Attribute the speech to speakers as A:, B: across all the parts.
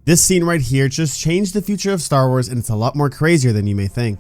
A: This scene right here just changed the future of Star Wars, and it's a lot more crazier than you may think.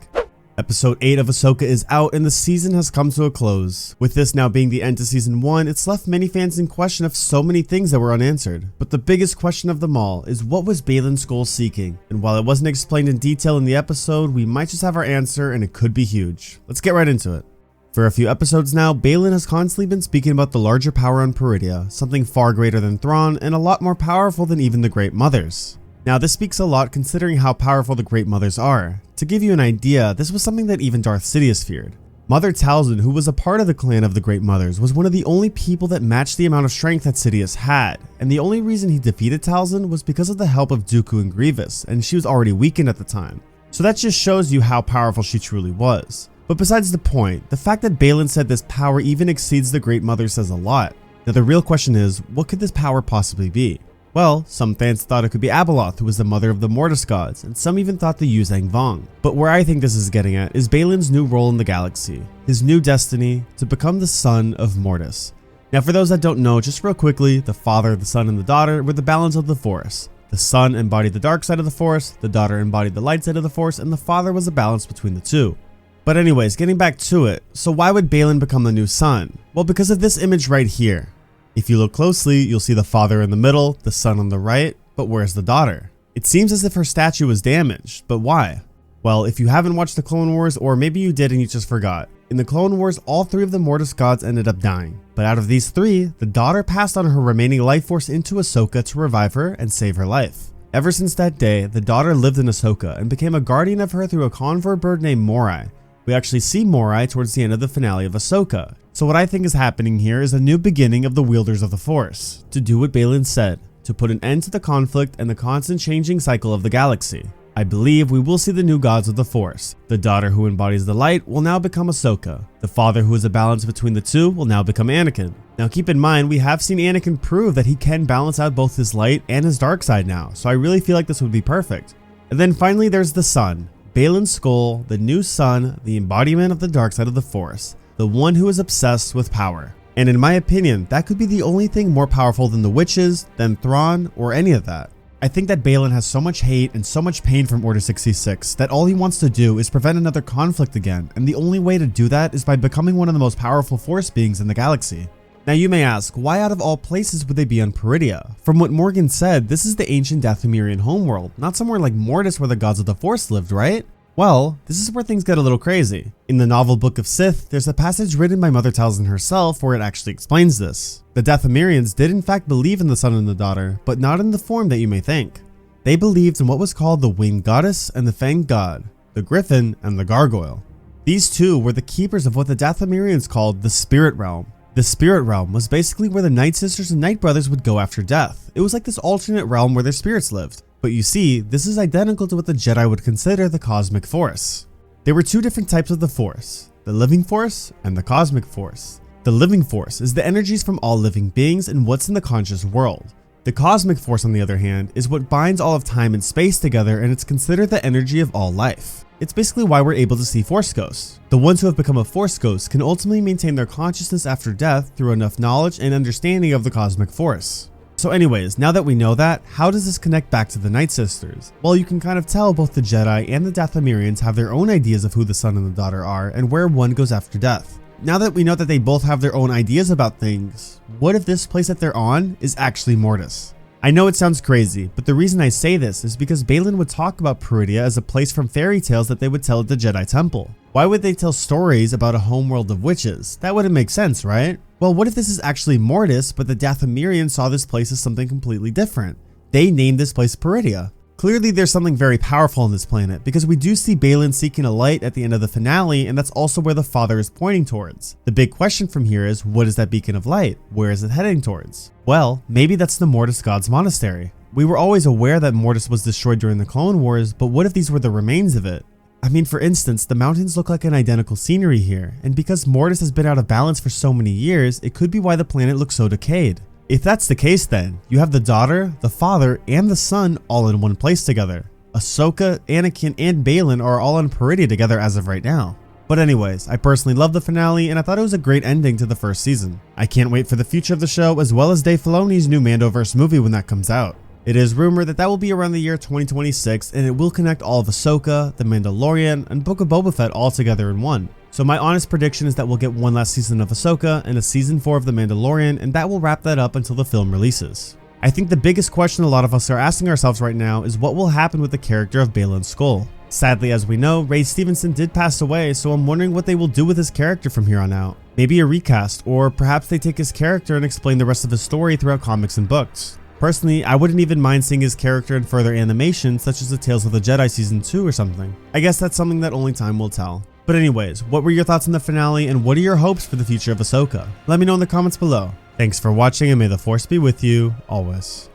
A: Episode 8 of Ahsoka is out and the season has come to a close. With this now being the end to season 1, it's left many fans in question of so many things that were unanswered. But the biggest question of them all is, what was Baylan Skoll seeking? And while it wasn't explained in detail in the episode, we might just have our answer, and it could be huge. Let's get right into it. For a few episodes now, Baylan has constantly been speaking about the larger power on Peridia, something far greater than Thrawn and a lot more powerful than even the Great Mothers. Now this speaks a lot considering how powerful the Great Mothers are. To give you an idea, this was something that even Darth Sidious feared. Mother Talzin, who was a part of the clan of the Great Mothers, was one of the only people that matched the amount of strength that Sidious had, and the only reason he defeated Talzin was because of the help of Dooku and Grievous, and she was already weakened at the time. So that just shows you how powerful she truly was. But besides the point, the fact that Baylan said this power even exceeds the Great Mother says a lot. Now the real question is, what could this power possibly be? Well, some fans thought it could be Abeloth, who was the mother of the Mortis gods, and some even thought the Yuzang Vong. But where I think this is getting at is Baylan's new role in the galaxy, his new destiny to become the son of Mortis. Now for those that don't know, just real quickly, the father, the son, and the daughter were the balance of the Force. The son embodied the dark side of the Force, the daughter embodied the light side of the Force, and the father was a balance between the two. But anyways, getting back to it, so why would Baylan become the new son? Well, because of this image right here. If you look closely, you'll see the father in the middle, the son on the right, but where's the daughter? It seems as if her statue was damaged, but why? Well, if you haven't watched the Clone Wars, or maybe you did and you just forgot, in the Clone Wars, all 3 of the Mortis gods ended up dying. But out of these 3, the daughter passed on her remaining life force into Ahsoka to revive her and save her life. Ever since that day, the daughter lived in Ahsoka and became a guardian of her through a convor bird named Morai. We actually see Morai towards the end of the finale of Ahsoka. So what I think is happening here is a new beginning of the wielders of the Force, to do what Baylan said, to put an end to the conflict and the constant changing cycle of the galaxy. I believe we will see the new gods of the Force. The daughter who embodies the light will now become Ahsoka. The father who is a balance between the two will now become Anakin. Now keep in mind, we have seen Anakin prove that he can balance out both his light and his dark side now, so I really feel like this would be perfect. And then finally there's the son. Baylan Skoll, the new son, the embodiment of the dark side of the Force, the one who is obsessed with power. And in my opinion, that could be the only thing more powerful than the witches, than Thrawn, or any of that. I think that Baylan has so much hate and so much pain from Order 66 that all he wants to do is prevent another conflict again, and the only way to do that is by becoming one of the most powerful Force beings in the galaxy. Now you may ask, why out of all places would they be on Peridia? From what Morgan said, this is the ancient Dathomirian homeworld, not somewhere like Mortis where the gods of the Force lived, right? Well, this is where things get a little crazy. In the novel Book of Sith, there's a passage written by Mother Talzin herself where it actually explains this. The Dathomirians did in fact believe in the son and the daughter, but not in the form that you may think. They believed in what was called the Winged Goddess and the Fanged God, the Griffin and the Gargoyle. These two were the keepers of what the Dathomirians called the Spirit Realm. The Spirit Realm was basically where the Night Sisters and Night Brothers would go after death. It was like this alternate realm where their spirits lived. But you see, this is identical to what the Jedi would consider the Cosmic Force. There were 2 different types of the Force, the Living Force and the Cosmic Force. The Living Force is the energies from all living beings and what's in the conscious world. The Cosmic Force, on the other hand, is what binds all of time and space together, and it's considered the energy of all life. It's basically why we're able to see Force ghosts. The ones who have become a Force ghost can ultimately maintain their consciousness after death through enough knowledge and understanding of the Cosmic Force. So anyways, now that we know that, how does this connect back to the Night Sisters? Well, you can kind of tell both the Jedi and the Dathomirians have their own ideas of who the son and the daughter are and where one goes after death. Now that we know that they both have their own ideas about things, what if this place that they're on is actually Mortis? I know it sounds crazy, but the reason I say this is because Baylan would talk about Peridia as a place from fairy tales that they would tell at the Jedi Temple. Why would they tell stories about a homeworld of witches? That wouldn't make sense, right? Well, what if this is actually Mortis, but the Dathomirians saw this place as something completely different? They named this place Peridia. Clearly there's something very powerful on this planet, because we do see Baylan seeking a light at the end of the finale, and that's also where the father is pointing towards. The big question from here is, what is that beacon of light? Where is it heading towards? Well, maybe that's the Mortis Gods Monastery. We were always aware that Mortis was destroyed during the Clone Wars, but what if these were the remains of it? I mean, for instance, the mountains look like an identical scenery here, and because Mortis has been out of balance for so many years, it could be why the planet looks so decayed. If that's the case, then you have the daughter, the father, and the son all in one place together. Ahsoka, Anakin, and Baylan are all on Peridia together as of right now. But anyways, I personally love the finale, and I thought it was a great ending to the first season. I can't wait for the future of the show, as well as Dave Filoni's new Mandoverse movie when that comes out. It is rumored that will be around the year 2026, and it will connect all of Ahsoka, The Mandalorian, and Book of Boba Fett all together in one. So my honest prediction is that we'll get one last season of Ahsoka and a season 4 of The Mandalorian, and that will wrap that up until the film releases. I think the biggest question a lot of us are asking ourselves right now is what will happen with the character of Baylan Skoll. Sadly, as we know, Ray Stevenson did pass away, so I'm wondering what they will do with his character from here on out. Maybe a recast, or perhaps they take his character and explain the rest of his story throughout comics and books. Personally, I wouldn't even mind seeing his character in further animation, such as the Tales of the Jedi Season 2 or something. I guess that's something that only time will tell. But anyways, what were your thoughts on the finale, and what are your hopes for the future of Ahsoka? Let me know in the comments below. Thanks for watching, and may the Force be with you always.